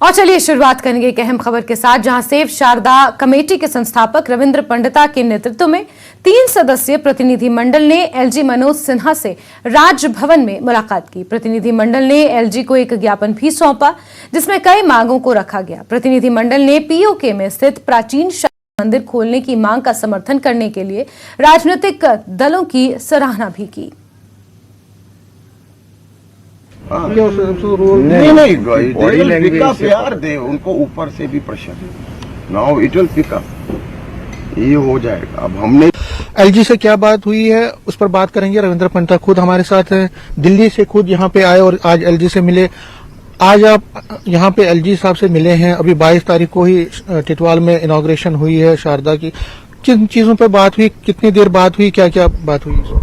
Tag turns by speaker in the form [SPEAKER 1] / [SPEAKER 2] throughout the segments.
[SPEAKER 1] और चलिए शुरुआत करेंगे एक अहम खबर के साथ, जहां सेव शारदा कमेटी के संस्थापक रविंद्र पंडिता के नेतृत्व में 3 सदस्यीय प्रतिनिधि मंडल ने एलजी मनोज सिन्हा से राजभवन में मुलाकात की। प्रतिनिधि मंडल ने एलजी को एक ज्ञापन भी सौंपा, जिसमें कई मांगों को रखा गया। प्रतिनिधि मंडल ने पीओके में स्थित प्राचीन मंदिर खोलने की मांग का समर्थन करने के लिए राजनीतिक दलों की सराहना भी की।
[SPEAKER 2] नहीं, प्यार दे उनको ऊपर से भी pressure. Now it will pick up, ये हो जाएगा। अब हमने
[SPEAKER 3] एलजी से क्या बात हुई है उस पर बात करेंगे। रविंद्र पंडिता खुद हमारे साथ हैं, दिल्ली से खुद यहाँ पे आए और आज एलजी से मिले। आज आप यहाँ पे एलजी साहब से मिले हैं। अभी 22 तारीख को ही टिटवाल में इनॉग्रेशन हुई है शारदा की। किन चीजों पे बात हुई, कितनी देर बात हुई, क्या क्या बात हुई?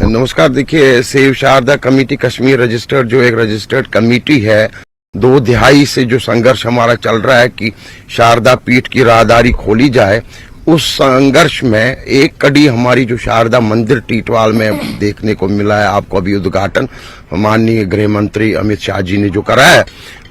[SPEAKER 2] नमस्कार। देखिए, save Sharada committee Kashmir registered जो एक रजिस्टर्ड कमेटी है, 2 दिहाई से जो संघर्ष हमारा चल रहा है कि शारदा पीठ की राहदारी खोली जाए, उस संघर्ष में एक कड़ी हमारी जो शारदा मंदिर टीटवाल में देखने को मिला है। आपको अभी उद्घाटन माननीय गृह मंत्री अमित शाह जी ने जो करा है,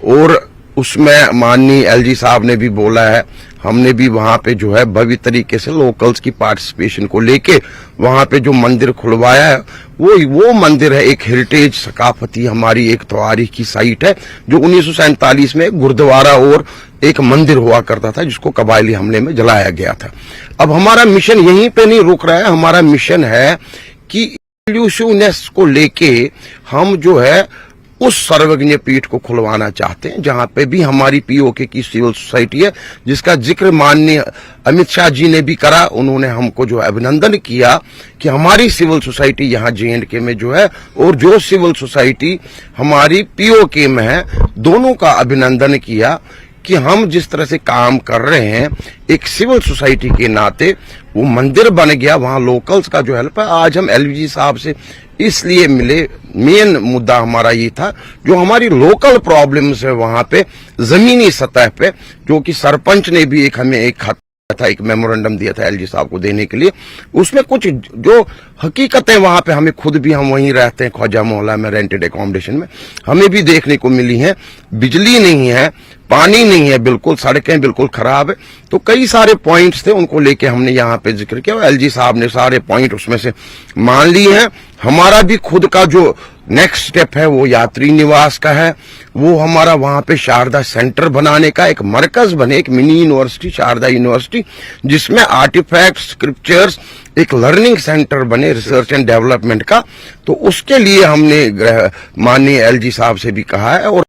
[SPEAKER 2] और उसमें माननीय एलजी साहब ने भी बोला है, हमने भी वहां पे जो है भव्य तरीके से लोकल्स की पार्टिसिपेशन को लेके वहां पे जो मंदिर खुलवाया है, वो मंदिर है एक हेरिटेज सकाफती हमारी एक तारीख की साइट है, जो 1947 में गुरुद्वारा और एक मंदिर हुआ करता था, जिसको कबायली हमले में जलाया गया था। अब हमारा मिशन यहीं पे नहीं रुक रहा है। हमारा मिशन है कि इंक्लूसिवनेस को लेके हम जो है उस सर्वज्ञ पीठ को खुलवाना चाहते हैं, जहां पे भी हमारी पीओके की सिविल सोसाइटी है, जिसका जिक्र माननीय अमित शाह जी ने भी करा। उन्होंने हमको जो अभिनंदन किया कि हमारी सिविल सोसाइटी यहाँ JNK में जो है और जो सिविल सोसाइटी हमारी पीओके में है, दोनों का अभिनंदन किया कि हम जिस तरह से काम कर रहे हैं एक सिविल सोसाइटी के नाते, वो मंदिर बन गया। वहां लोकल्स का जो हेल्प है। आज हम एलजी साहब से इसलिए मिले, मेन मुद्दा हमारा ये था, जो हमारी लोकल प्रॉब्लम्स है वहां पे जमीनी सतह पे, जो कि सरपंच ने भी हमें एक खत था, एक मेमोरेंडम दिया था एलजी साहब को देने के लिए। उसमें कुछ जो हकीकतें वहां पे हमें खुद भी, हम वहीं रहते हैं ख्वाजा मोहल्ला में रेंटेड एकोमोडेशन में, हमें भी देखने को मिली है। बिजली नहीं है, पानी नहीं है, बिल्कुल सड़कें बिल्कुल खराब है। तो कई सारे पॉइंट्स थे, उनको लेके हमने यहाँ पे जिक्र किया और एलजी साहब ने सारे पॉइंट उसमें से मान लिए हैं। हमारा भी खुद का जो नेक्स्ट स्टेप है वो यात्री निवास का है। वो हमारा वहां पे शारदा सेंटर बनाने का एक मरकज बने, एक मिनी यूनिवर्सिटी, शारदा यूनिवर्सिटी, जिसमें आर्टिफैक्ट्स, स्क्रिप्चर्स, एक लर्निंग सेंटर बने रिसर्च एंड डेवलपमेंट का। तो उसके लिए हमने माननीय एलजी साहब से भी कहा है, और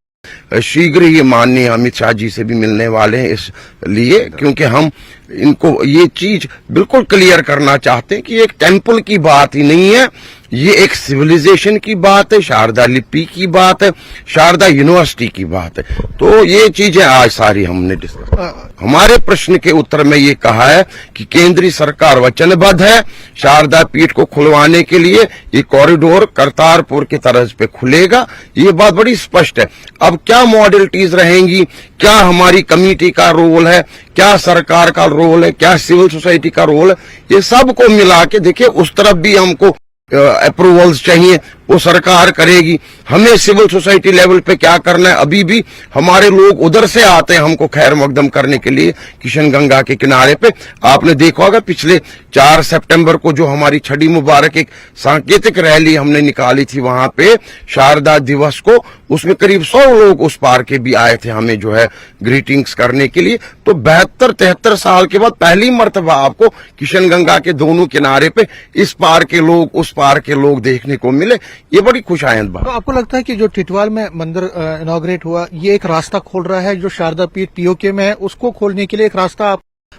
[SPEAKER 2] शीघ्र ही माननीय अमित शाह जी से भी मिलने वाले हैं इस लिए, क्योंकि हम इनको ये चीज बिल्कुल क्लियर करना चाहते हैं कि एक टेम्पल की बात ही नहीं है, ये एक सिविलाइजेशन की बात है, शारदा लिपि की बात है, शारदा यूनिवर्सिटी की बात है। तो ये चीजें आज सारी हमने डिस्कस। हमारे प्रश्न के उत्तर में ये कहा है कि केंद्रीय सरकार वचनबद्ध है शारदा पीठ को खुलवाने के लिए। ये कॉरिडोर करतारपुर की तरज पे खुलेगा, ये बात बड़ी स्पष्ट है। अब क्या मॉडलिटीज रहेंगी, क्या हमारी कमेटी का रोल है, क्या सरकार का रोल है, क्या सिविल सोसाइटी का रोल है, ये सबको मिला के देखिए, उस तरफ भी हमको अप्रूवल्स चाहिए, वो सरकार करेगी। हमें सिविल सोसाइटी लेवल पे क्या करना है, अभी भी हमारे लोग उधर से आते हैं हमको खैर मकदम करने के लिए किशन गंगा के किनारे पे। आपने देखा होगा पिछले 4 सितंबर को जो हमारी छड़ी मुबारक एक सांकेतिक रैली हमने निकाली थी वहां पे शारदा दिवस को, उसमें करीब 100 लोग उस पार के भी आए थे हमें जो है ग्रीटिंग्स करने के लिए। तो 72-73 साल के बाद पहली मर्तबा आपको किशन गंगा के दोनों किनारे पे इस पार के लोग, उस पार के लोग देखने को मिले। ये बड़ी खुशायंद बात।
[SPEAKER 3] तो आपको लगता है कि जो टिटवाल में मंदिर इनॉग्रेट हुआ, ये एक रास्ता खोल रहा है, जो शारदा पीठ पीओके में है उसको खोलने के लिए एक रास्ता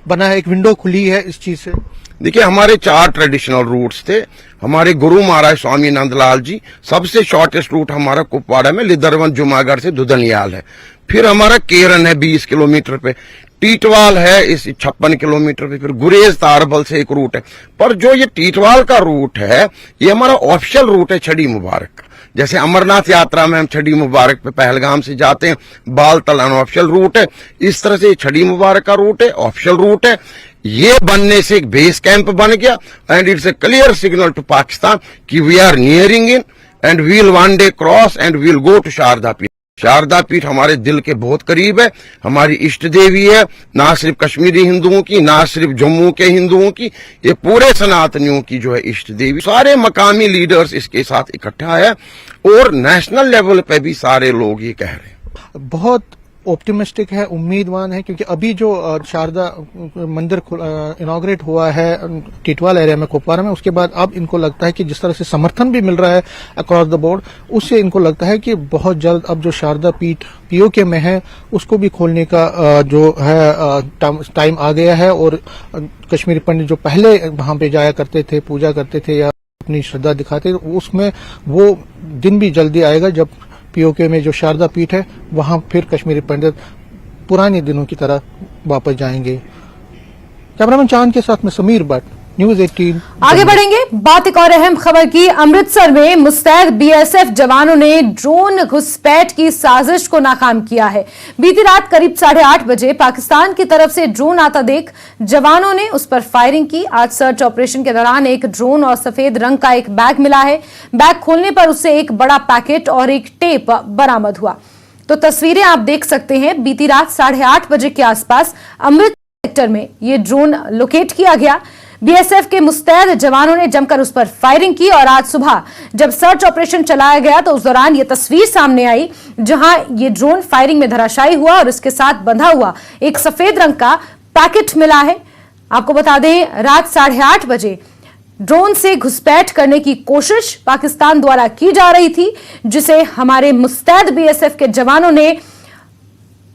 [SPEAKER 3] बना है, एक विंडो खुली है इस चीज से?
[SPEAKER 2] देखिए, हमारे 4 ट्रेडिशनल रूट्स थे। हमारे गुरु महाराज स्वामी नंदलाल जी, सबसे शॉर्टेस्ट रूट हमारा कुपवाड़ा में लिदरवन जुमागढ़ से दुधनियाल है। फिर हमारा केरन है 20 किलोमीटर पे, टीटवाल है इस 56 किलोमीटर पे, फिर गुरेज तारबल से एक रूट है। पर जो ये टीटवाल का रूट है, ये हमारा ऑफिशियल रूट है छड़ी मुबारक का। जैसे अमरनाथ यात्रा में हम छड़ी मुबारक पे पहलगाम से जाते हैं, बालतल अनऑफिशियल रूट है, इस तरह से छड़ी मुबारक का रूट है, ऑफिशियल रूट है। ये बनने से एक बेस कैंप बन गया, and it's a clear signal to Pakistan कि we are nearing in and we'll one day cross and we'll go to Sharda Peeth. Sharda पीठ हमारे दिल के बहुत करीब है, हमारी इष्ट देवी है, ना सिर्फ कश्मीरी हिंदुओं की, ना सिर्फ जम्मू के हिंदुओं की, ये पूरे सनातनियों की जो है इष्ट देवी। सारे मकामी लीडर्स इसके साथ इकट्ठा है और नेशनल लेवल पे भी सारे लोग ये कह रहे हैं।
[SPEAKER 3] बहुत ऑप्टिमिस्टिक है, उम्मीदवान है, क्योंकि अभी जो शारदा मंदिर इनॉग्रेट हुआ है टिटवाल एरिया में, कुपवारा में, उसके बाद अब इनको लगता है कि जिस तरह से समर्थन भी मिल रहा है अक्रॉस द बोर्ड, उससे इनको लगता है कि बहुत जल्द अब जो शारदा पीठ पीओके में है उसको भी खोलने का जो है टाइम आ गया है। और कश्मीरी पंडित जो पहले वहां पे जाया करते थे, पूजा करते थे या अपनी श्रद्धा दिखाते थे, उसमें वो दिन भी जल्दी आएगा जब पीओके में जो शारदा पीठ है वहां फिर कश्मीरी पंडित पुराने दिनों की तरह वापस जाएंगे। कैमरामैन चांद के साथ में समीर भट्ट, न्यूज़ 18।
[SPEAKER 1] आगे बढ़ेंगे, बात एक और अहम खबर की। अमृतसर में मुस्तैद बीएसएफ जवानों ने ड्रोन घुसपैठ की साजिश को नाकाम किया है। बीती रात करीब 8:30 बजे पाकिस्तान की तरफ से ड्रोन आता देख जवानों ने उस पर फायरिंग की। आज सर्च ऑपरेशन के दौरान एक ड्रोन और सफेद रंग का एक बैग मिला है। बैग खोलने पर उससे एक बड़ा पैकेट और एक टेप बरामद हुआ। तो तस्वीरें आप देख सकते हैं। बीती रात 8:30 बजे के आसपास अमृतसर सेक्टर में ये ड्रोन लोकेट किया गया। बीएसएफ के मुस्तैद जवानों ने जमकर उस पर फायरिंग की और आज सुबह जब सर्च ऑपरेशन चलाया गया तो उस दौरान ये तस्वीर सामने आई जहां ये ड्रोन फायरिंग में धराशायी हुआ और इसके साथ बंधा हुआ एक सफेद रंग का पैकेट मिला है। आपको बता दें, रात 8:30 बजे ड्रोन से घुसपैठ करने की कोशिश पाकिस्तान द्वारा की जा रही थी, जिसे हमारे मुस्तैद बीएसएफ के जवानों ने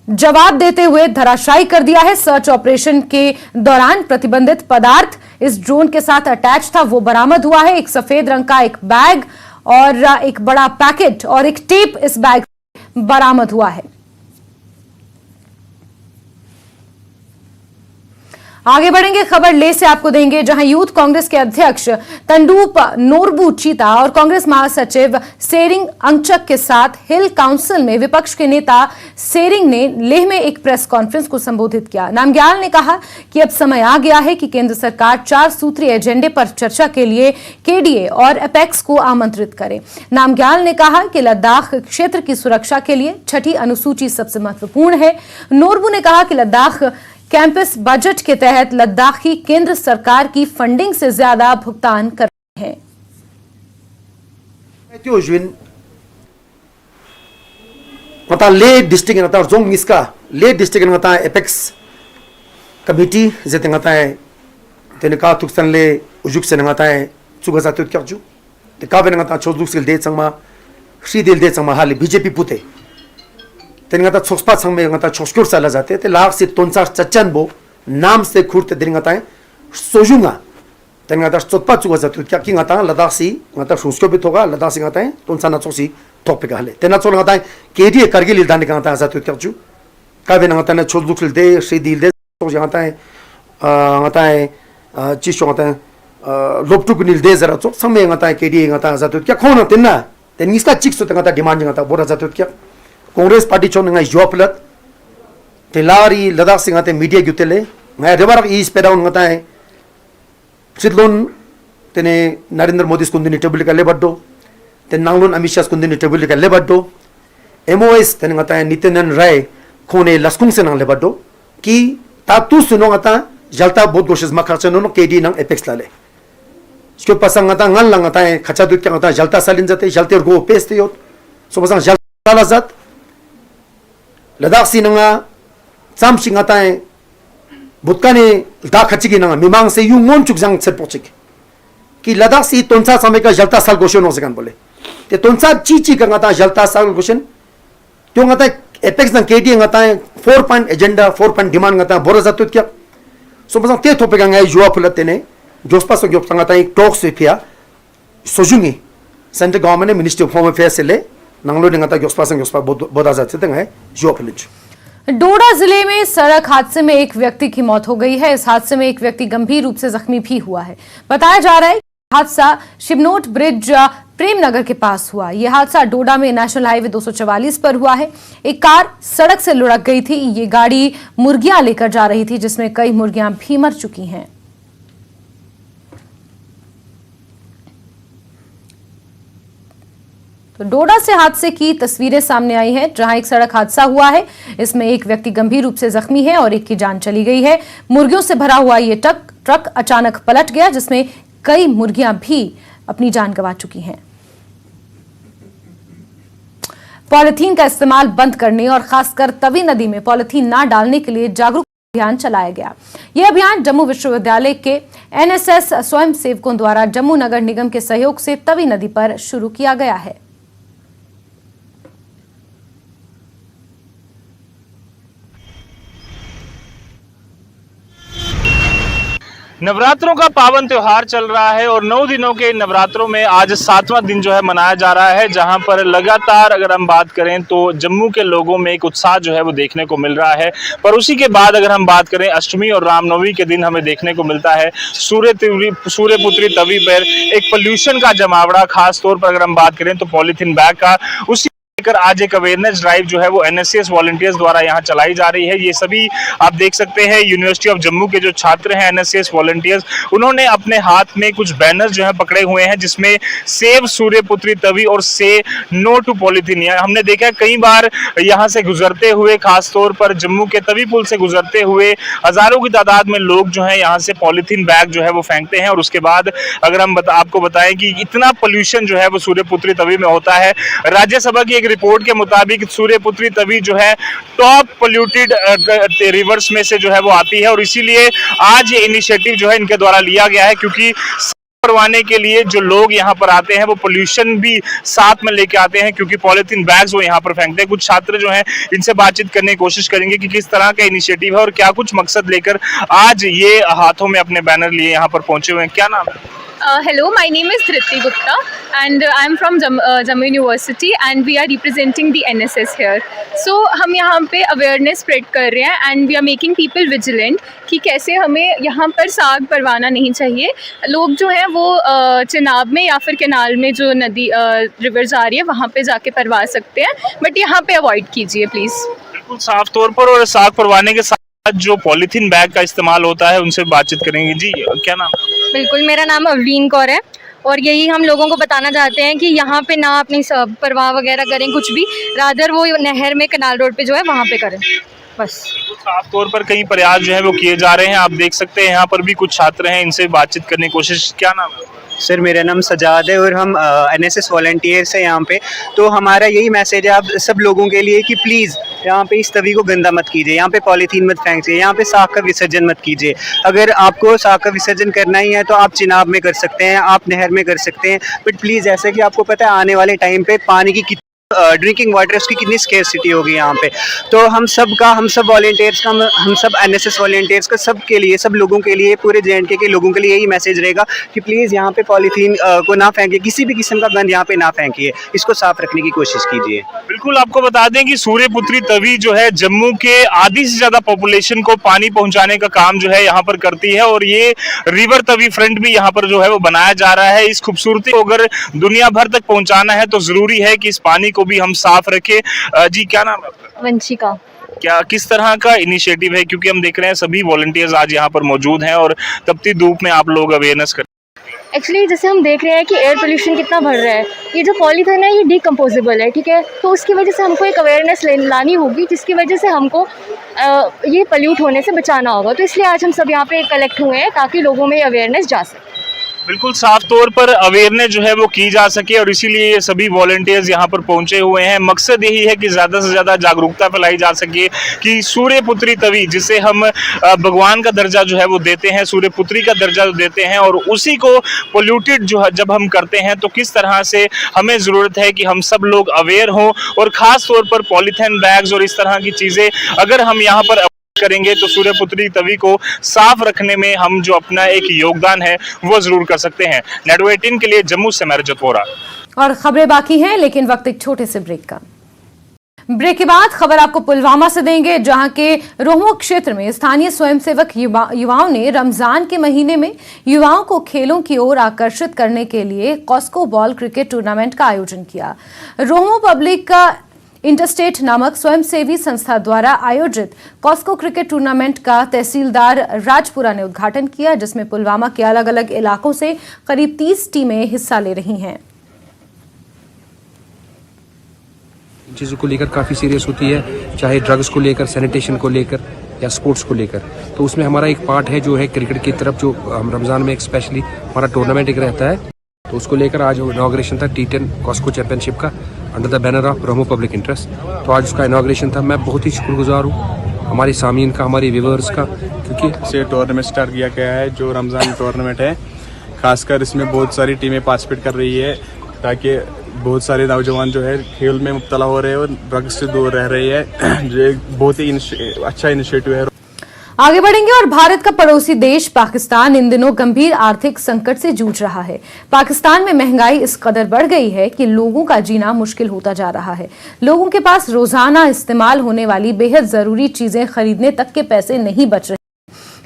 [SPEAKER 1] जवाब देते हुए धराशायी कर दिया है। सर्च ऑपरेशन के दौरान प्रतिबंधित पदार्थ इस ड्रोन के साथ अटैच था, वो बरामद हुआ है। एक सफेद रंग का एक बैग और एक बड़ा पैकेट और एक टेप इस बैग से बरामद हुआ है। आगे बढ़ेंगे, खबर ले से आपको देंगे जहां यूथ कांग्रेस के अध्यक्ष तंडूप नोरबू चीता और कांग्रेस महासचिव सेरिंग अंगचक के साथ हिल काउंसिल में विपक्ष के नेता सेरिंग ने लेह में एक प्रेस कॉन्फ्रेंस को संबोधित किया। नामग्याल ने कहा कि अब समय आ गया है कि केंद्र सरकार 4 सूत्रीय एजेंडे पर चर्चा के लिए केडीए और एपेक्स को आमंत्रित करे। नामग्याल ने कहा कि लद्दाख क्षेत्र की सुरक्षा के लिए 6ठी अनुसूची सबसे महत्वपूर्ण है। नोरबू ने कहा कि लद्दाख कैंपस बजट के तहत लद्दाखी केंद्र सरकार की फंडिंग से ज्यादा भुगतान कर रहे हैं।
[SPEAKER 4] ले डिस्ट्रिक्ट ngata zong miska ले डिस्ट्रिक्ट ngata एपेक्स कमिटी जेते ngata है तेनका तुक्सन ले उजुक से ngata है चुगा जातु क्याजु ते का बे ngata छोजुक से दे चंगमा श्री दिल दे चंगमा हाली बीजेपी पुते तेनका छोक्सपा संग में छोस्क्योर साला जाते ते लाख से तोनसा चचन बो नाम से खुरते दिनगता है सोजुंगा तेनका चोपा चुगा जातु क्या कि ngata लद्दाख सी ngata छोस्क्यो भी होगा लद्दाख सी ngata है तोनसा ना चोसी टॉपिक हले तेना चोल ngata है केडी करगिल दान ngata जातु क्याजु का बे ngata ने छोजुक दे श्री दिल दे तो ngata है चिशो ngata है लोपटुक निल दे जरा चो समय ngata है केडी ngata जातु क्या खोना तेना तेनिस्का चिक्सो ngata डिमांड ngata बोरा जातु क्या कांग्रेस पार्टी चोन जोपलत तेलारी लद्दाख सिंगाते मीडिया गुतेले मैं रेबार इस पेडाउन ngata है सिदलोन तेने नरेंद्र मोदी स्कुंदिनी टेबल का लेबडो ते नांगलोन अमित शाह स्कुंदिनी टेबल का लेबडो एमओएस तेने ngata है नितिन राय खोने लस्कुंग से नंग लेबडो कि तातु सुनो ngata जलता बहुत कोशिश मखरचनो नो केडी नंग एपेक्स लाले इसके पसंग ngata ngal lang ngata है खचा दुत क्या ngata जलता सालिन जाते जलते गो पेस्ते यो सो पसंग जलता लाजत लद्दाख सी नंगा चाम सिंगाता है बुतकाने दा खचिगी नंगा मिमांग से यू मोन चुकजंग से पोचिक कि लद्दाख सी तोनसा समय का जलता साल गोशन हो सकन बोले ते तोनसा ची का ngata जलता साल गोशन तो ngata एपेक्स न केडी ngata है 4 point agenda 4 point demand ngata बोरा जातु क्या सो बस ते थोपे गंगा जुआ फुलते ने जोस्पा सो जोप ngata एक टॉक से फिया सोजुंगी सेंट्रल गवर्नमेंट ने मिनिस्ट्री ऑफ होम अफेयर्स से ले नंगलो ngata जोस्पा बोदा जाते थे जुआ फुलज।
[SPEAKER 1] डोडा जिले में सड़क हादसे में एक व्यक्ति की मौत हो गई है। इस हादसे में एक व्यक्ति गंभीर रूप से जख्मी भी हुआ है। बताया जा रहा है कि हादसा शिवनोट ब्रिज प्रेमनगर के पास हुआ। यह हादसा डोडा में नेशनल हाईवे 244 पर हुआ है। एक कार सड़क से लुढ़क गई थी। ये गाड़ी मुर्गियां लेकर जा रही थी जिसमें कई मुर्गियां भी मर चुकी हैं। तो डोडा से हादसे की तस्वीरें सामने आई हैं, जहां एक सड़क हादसा हुआ है। इसमें एक व्यक्ति गंभीर रूप से जख्मी है और एक की जान चली गई है। मुर्गियों से भरा हुआ ये ट्रक अचानक पलट गया, जिसमें कई मुर्गियां भी अपनी जान गंवा चुकी हैं। पॉलिथीन का इस्तेमाल बंद करने और खासकर तवी नदी में पॉलिथीन ना डालने के लिए जागरूक अभियान चलाया गया। यह अभियान जम्मू विश्वविद्यालय के एनएसएस स्वयंसेवकों द्वारा जम्मू नगर निगम के सहयोग से तवी नदी पर शुरू किया गया है।
[SPEAKER 5] नवरात्रों का पावन त्योहार चल रहा है और 9 दिनों के नवरात्रों में आज 7वां दिन जो है मनाया जा रहा है, जहां पर लगातार अगर हम बात करें तो जम्मू के लोगों में एक उत्साह जो है वो देखने को मिल रहा है। पर उसी के बाद अगर हम बात करें अष्टमी और रामनवमी के दिन हमें देखने को मिलता है सूर्यपुत्री तवी पर एक पोल्यूशन का जमावड़ा। खास तौर पर अगर हम बात करें तो पॉलीथीन बैग का, उसी लेकर आज एक अवेयरनेस ड्राइव जो है वो एनएसएस वॉलंटियर्स द्वारा यहाँ चलाई जा रही है। ये सभी आप देख सकते हैं यूनिवर्सिटी ऑफ जम्मू के जो छात्र हैं एनएसएस वॉलंटियर्स, उन्होंने अपने हाथ में कुछ बैनर्स जो है पकड़े हुए हैं, जिसमें सेव सूर्यपुत्री तवी और से नो टू पॉलीथीन। हमने देखा है कई बार यहाँ से गुजरते हुए, खास तौर पर जम्मू के तवी पुल से गुजरते हुए हजारों की तादाद में लोग जो है यहाँ से पॉलीथीन बैग जो है वो फेंकते हैं। और उसके बाद अगर हम आपको बताएं कि इतना पोल्यूशन जो है वो सूर्यपुत्री तवी में होता है। राज्यसभा की एक रिपोर्ट के मुताबिक सूर्यपुत्री तवी जो है टॉप पोल्यूटेड रिवर्स में से जो है वो आती है, और इसीलिए आज ये इनिशिएटिव जो है इनके द्वारा लिया गया है, क्योंकि करवाने के लिए जो लोग यहाँ पर आते हैं वो पोल्यूशन भी साथ में लेके आते हैं, क्योंकि पॉलिथीन बैग्स वो यहाँ पर फेंकते हैं। कुछ छात्र जो हैं इनसे बातचीत करने की कोशिश करेंगे कि किस तरह का इनिशिएटिव है और क्या कुछ मकसद लेकर आज ये हाथों में अपने बैनर लिए यहाँ पर पहुंचे हुए हैं। क्या नाम है?
[SPEAKER 6] Hello, my name is Dhriti Gupta and I am from Jammu University and we are representing the NSS here. So हम यहाँ पे awareness spread कर रहे हैं and we are making people vigilant कि कैसे हमें यहाँ पर साग परवाना नहीं चाहिए। लोग जो हैं वो चिनाब में या फिर केनाल में जो नदी रिवर जा रही है वहाँ पे जाके परवा सकते हैं, बट यहाँ पे अवॉइड कीजिए प्लीज़।
[SPEAKER 5] बिल्कुल साफ तौर पर। और साग परवाने के साथ जो पॉलीथीन बैग का इस्तेमाल होता है उनसे बातचीत करेंगे। जी क्या नाम है?
[SPEAKER 7] बिल्कुल, मेरा नाम अवलीन कौर है और यही हम लोगों को बताना चाहते हैं कि यहाँ पे ना अपनी परवाह वगैरह करें कुछ भी, रादर वो नहर में कनाल रोड पे जो है वहाँ पे करें बस।
[SPEAKER 5] साफ तौर पर कई प्रयास जो है वो किए जा रहे हैं। आप देख सकते हैं यहाँ पर भी कुछ छात्र हैं, इनसे बातचीत करने की कोशिश। क्या नाम है?
[SPEAKER 8] सर मेरा नाम सजाद है और हम एनएसएस वॉलंटियर्स हैं यहाँ पे। तो हमारा यही मैसेज है आप सब लोगों के लिए कि प्लीज़ यहाँ पे इस तवी को गंदा मत कीजिए, यहाँ पे पॉलीथीन मत फेंकिए, यहाँ पे साग का विसर्जन मत कीजिए। अगर आपको साग का विसर्जन करना ही है तो आप चिनाब में कर सकते हैं, आप नहर में कर सकते हैं, बट प्लीज़ ऐसे कि आपको पता है आने वाले टाइम पे पानी की ड्रिंकिंग वाटर उसकी कितनी स्केर्सिटी होगी यहाँ पे। तो हम सब वॉलंटियर्स का, हम सब एनएसएस वॉलंटियर्स का सब के लिए, सब लोगों के लिए, पूरे जेएंडके के लोगों के लिए यही मैसेज रहेगा कि प्लीज़ यहाँ पे पॉलीथीन को ना फेंकिए, किसी भी किस्म का गंद यहाँ पे ना फेंकिए, इसको साफ रखने की कोशिश कीजिए।
[SPEAKER 5] बिल्कुल, आपको बता दें कि सूर्यपुत्री तवी जो है जम्मू के आधी से ज्यादा पॉपुलेशन को पानी पहुंचाने का काम जो है यहाँ पर करती है, और ये रिवर तवी फ्रंट भी यहाँ पर जो है वो बनाया जा रहा है। इस खूबसूरती को अगर दुनिया भर तक पहुंचाना है तो जरूरी है कि इस पानी को भी हम साफ रखें। जी क्या नाम है आपका?
[SPEAKER 7] वंशिका।
[SPEAKER 5] क्या किस तरह का इनिशिएटिव है, क्योंकि हम देख रहे हैं सभी वॉलंटियर्स आज यहाँ पर मौजूद हैं और तपती धूप में आप लोग अवेयरनेस कर।
[SPEAKER 7] एक्चुअली जैसे हम देख रहे हैं कि एयर पोल्यूशन कितना बढ़ रहा है, ये जो पॉलीथीन है ये डिकम्पोजेबल है, ठीक है, तो उसकी वजह से हमको एक अवेयरनेस लानी होगी जिसकी वजह से हमको ये पोल्यूट होने से बचाना होगा। तो इसलिए आज हम सब यहाँ पे कलेक्ट हुए हैं ताकि लोगों में अवेयरनेस जा सके।
[SPEAKER 5] बिल्कुल साफ तौर पर अवेयरनेस जो है वो की जा सके, और इसीलिए ये सभी वॉलंटियर्स यहाँ पर पहुंचे हुए हैं। मकसद यही है कि ज़्यादा से ज़्यादा जागरूकता फैलाई जा सके कि सूर्यपुत्री तवी, जिसे हम भगवान का दर्जा जो है वो देते हैं, सूर्यपुत्री का दर्जा देते हैं, और उसी को पोल्यूटेड जो है जब हम करते हैं तो किस तरह से हमें ज़रूरत है कि हम सब लोग अवेयर हों। और ख़ास तौर पर पॉलीथीन बैग्स और इस तरह की चीज़ें अगर हम यहाँ पर करेंगे तो सूर्यपुत्री तवी को साफ रखने में हम जो अपना एक योगदान है वो जरूर कर सकते हैं। नेटवर्क 18 के लिए जम्मू से मैं रजत वोरा। और
[SPEAKER 1] खबरें बाकी हैं, लेकिन वक्त एक छोटे से ब्रेक का। ब्रेक के बाद खबर आपको पुलवामा से देंगे, जहां के रोहमो क्षेत्र में स्थानीय स्वयंसेवक युवाओं ने रमजान के महीने में युवाओं को खेलों की ओर आकर्षित करने के लिए कॉस्को बॉल क्रिकेट टूर्नामेंट का आयोजन किया। रोहमो पब्लिक का इंटरस्टेट नामक स्वयंसेवी संस्था द्वारा आयोजित कॉस्को क्रिकेट टूर्नामेंट का तहसीलदार राजपुरा ने उद्घाटन किया, जिसमें पुलवामा के अलग अलग इलाकों से करीब 30 टीमें हिस्सा ले रही हैं।
[SPEAKER 9] चीज़ों को लेकर काफ़ी सीरियस होती है, चाहे ड्रग्स को लेकर, सैनिटेशन को लेकर या स्पोर्ट्स को लेकर। तो उसमें हमारा एक पार्ट है जो है क्रिकेट की तरफ, जो हम रमज़ान में एक स्पेशली हमारा टूर्नामेंट एक रहता है, तो उसको लेकर आज इनाग्रेशन था T10 कॉस्को चैंपियनशिप का under the banner of Brahmo public interest. तो आज उसका इनाग्रेशन था। मैं बहुत ही शुक्रगुजार हूँ हमारे सामीन का, हमारे व्यूअर्स का, क्योंकि
[SPEAKER 10] से टूर्नामेंट स्टार्ट किया गया है जो रमज़ान टूर्नामेंट है। खासकर इसमें बहुत सारी टीमें पार्टिसिपेट कर रही है ताकि बहुत सारे नौजवान जो है खेल में मुब्तला हो रहे हैं और ड्रग्स से दूर रह रही है, जो एक बहुत ही अच्छा इनिशिएटिव है।
[SPEAKER 1] आगे बढ़ेंगे और भारत का पड़ोसी देश पाकिस्तान इन दिनों गंभीर आर्थिक संकट से जूझ रहा है। पाकिस्तान में महंगाई इस कदर बढ़ गई है कि लोगों का जीना मुश्किल होता जा रहा है। लोगों के पास रोजाना इस्तेमाल होने वाली बेहद जरूरी चीजें खरीदने तक के पैसे नहीं बच रहे।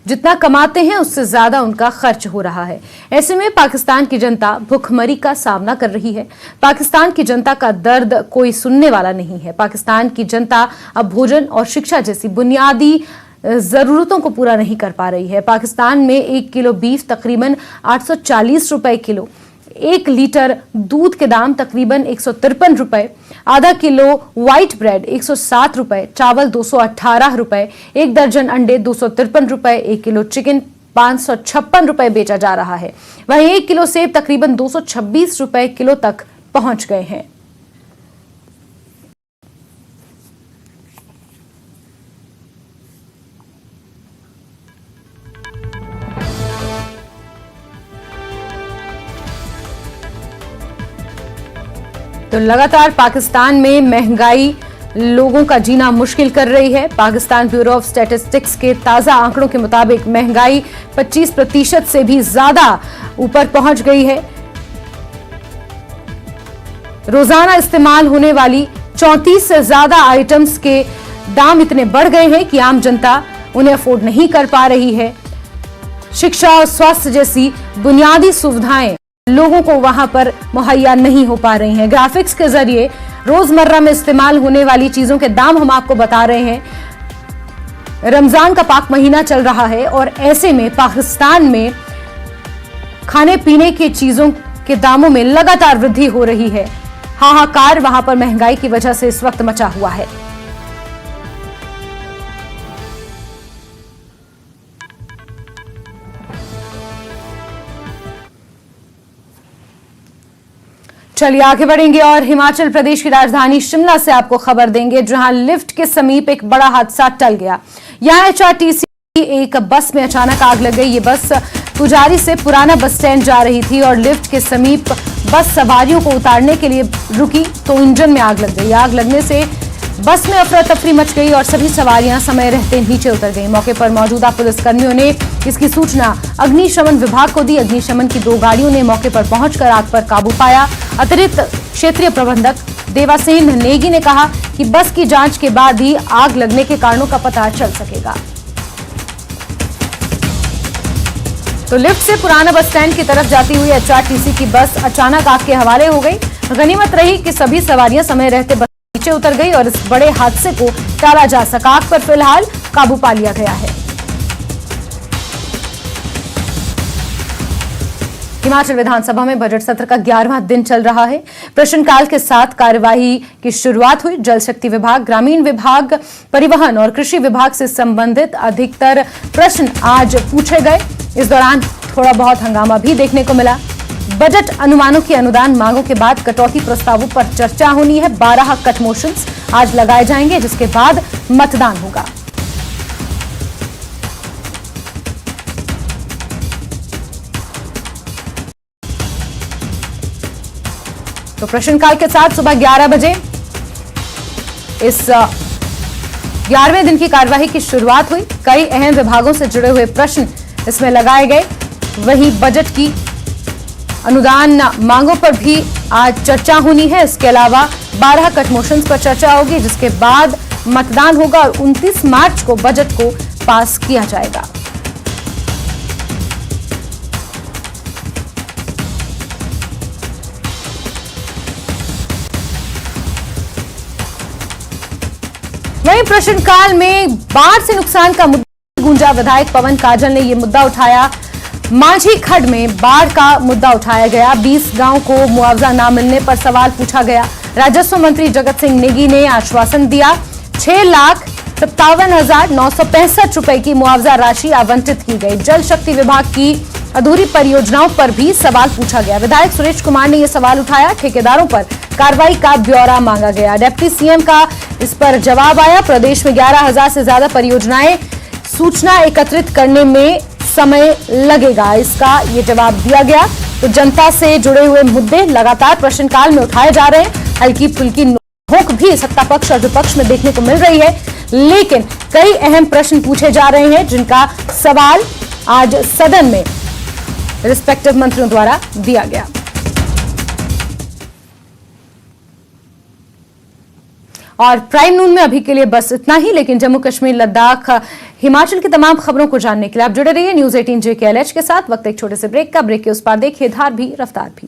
[SPEAKER 1] जितना कमाते हैं उससे ज्यादा उनका खर्च हो रहा है। ऐसे में पाकिस्तान की जनता भुखमरी का सामना कर रही है। पाकिस्तान की जनता का दर्द कोई सुनने वाला नहीं है। पाकिस्तान की जनता अब भोजन और शिक्षा जैसी बुनियादी जरूरतों को पूरा नहीं कर पा रही है। पाकिस्तान में 1 किलो बीफ तकरीबन 840 रुपए किलो, 1 लीटर दूध के दाम तकरीबन 153 रुपए, आधा किलो व्हाइट ब्रेड 107 रुपए, चावल 218 रुपए, 1 दर्जन अंडे 253 रुपए, 1 किलो चिकन 556 रुपए बेचा जा रहा है। वहीं 1 किलो सेब तकरीबन 226 रुपए किलो तक पहुंच गए हैं। तो लगातार पाकिस्तान में महंगाई लोगों का जीना मुश्किल कर रही है। पाकिस्तान ब्यूरो ऑफ स्टैटिस्टिक्स के ताजा आंकड़ों के मुताबिक महंगाई 25% से भी ज्यादा ऊपर पहुंच गई है। रोजाना इस्तेमाल होने वाली 34 से ज्यादा आइटम्स के दाम इतने बढ़ गए हैं कि आम जनता उन्हें अफोर्ड नहीं कर पा रही है। शिक्षा और स्वास्थ्य जैसी बुनियादी सुविधाएं लोगों को वहां पर मुहैया नहीं हो पा रही हैं। ग्राफिक्स के जरिए रोजमर्रा में इस्तेमाल होने वाली चीजों के दाम हम आपको बता रहे हैं। रमजान का पाक महीना चल रहा है और ऐसे में पाकिस्तान में खाने पीने की चीजों के दामों में लगातार वृद्धि हो रही है। हाहाकार वहां पर महंगाई की वजह से इस वक्त मचा हुआ है। चलिए आगे बढ़ेंगे और हिमाचल प्रदेश की राजधानी शिमला से आपको खबर देंगे, जहां लिफ्ट के समीप एक बड़ा हादसा टल गया। यहां HRTC एक बस में अचानक आग लग गई। ये बस पुजारी से पुराना बस स्टैंड जा रही थी और लिफ्ट के समीप बस सवारियों को उतारने के लिए रुकी तो इंजन में आग लग गई। आग लगने से बस में अफरा तफरी मच गई और सभी सवारियां समय रहते नीचे उतर गईं। मौके पर मौजूदा पुलिसकर्मियों ने इसकी सूचना अग्निशमन विभाग को दी। अग्निशमन की 2 गाड़ियों ने मौके पर पहुंचकर आग पर काबू पाया। अतिरिक्त क्षेत्रीय प्रबंधक देवासेन नेगी ने कहा कि बस की जांच के बाद ही आग लगने के कारणों का पता चल सकेगा। तो लिफ्ट से पुराना बस स्टैंड की तरफ जाती हुई HRTC की बस अचानक आग के हवाले हो गई। गनीमत रही कि सभी सवारियां समय रहते बस नीचे उतर गई और इस बड़े हादसे को टाला जा सका। आग पर फिलहाल काबू पा लिया गया है। हिमाचल विधानसभा में बजट सत्र का 11वां दिन चल रहा है। प्रश्नकाल के साथ कार्यवाही की शुरुआत हुई। जल शक्ति विभाग, ग्रामीण विभाग, परिवहन और कृषि विभाग से संबंधित अधिकतर प्रश्न आज पूछे गए। इस दौरान थोड़ा बहुत हंगामा भी देखने को मिला। बजट अनुमानों की अनुदान मांगों के बाद कटौती प्रस्तावों पर चर्चा होनी है। 12 कट मोशंस आज लगाए जाएंगे, जिसके बाद मतदान होगा। तो प्रश्नकाल के साथ सुबह 11 बजे इस 11वें दिन की कार्यवाही की शुरुआत हुई। कई अहम विभागों से जुड़े हुए प्रश्न इसमें लगाए गए। वहीं बजट की अनुदान मांगों पर भी आज चर्चा होनी है। इसके अलावा 12 कट मोशंस पर चर्चा होगी, जिसके बाद मतदान होगा और 29 मार्च को बजट को पास किया जाएगा। वहीं प्रश्नकाल में बाढ़ से नुकसान का मुद्दा गूंजा। विधायक पवन काजल ने यह मुद्दा उठाया। माझी खड्ड में बाढ़ का मुद्दा उठाया गया। 20 गांव को मुआवजा न मिलने पर सवाल पूछा गया। राजस्व मंत्री जगत सिंह नेगी ने आश्वासन दिया 6,57,965 रुपए की मुआवजा राशि आवंटित की गई। जल शक्ति विभाग की अधूरी परियोजनाओं पर भी सवाल पूछा गया। विधायक सुरेश कुमार ने यह सवाल उठाया। ठेकेदारों पर कार्रवाई का ब्यौरा मांगा गया। डिप्टी सीएम का इस पर जवाब आया। प्रदेश में 11,000 से ज्यादा परियोजनाएं, सूचना एकत्रित करने में समय लगेगा, इसका ये जवाब दिया गया। तो जनता से जुड़े हुए मुद्दे लगातार प्रश्नकाल में उठाए जा रहे हैं। हल्की फुल्की नोक भी सत्ता पक्ष और विपक्ष में देखने को मिल रही है, लेकिन कई अहम प्रश्न पूछे जा रहे हैं जिनका सवाल आज सदन में रिस्पेक्टिव मंत्रियों द्वारा दिया गया। और प्राइम नून में अभी के लिए बस इतना ही, लेकिन जम्मू कश्मीर, लद्दाख, हिमाचल की तमाम खबरों को जानने के लिए आप जुड़े रहिए न्यूज 18 JKLH के साथ। वक्त एक छोटे से ब्रेक का। ब्रेक के उस पार देखिए धार भी रफ्तार भी।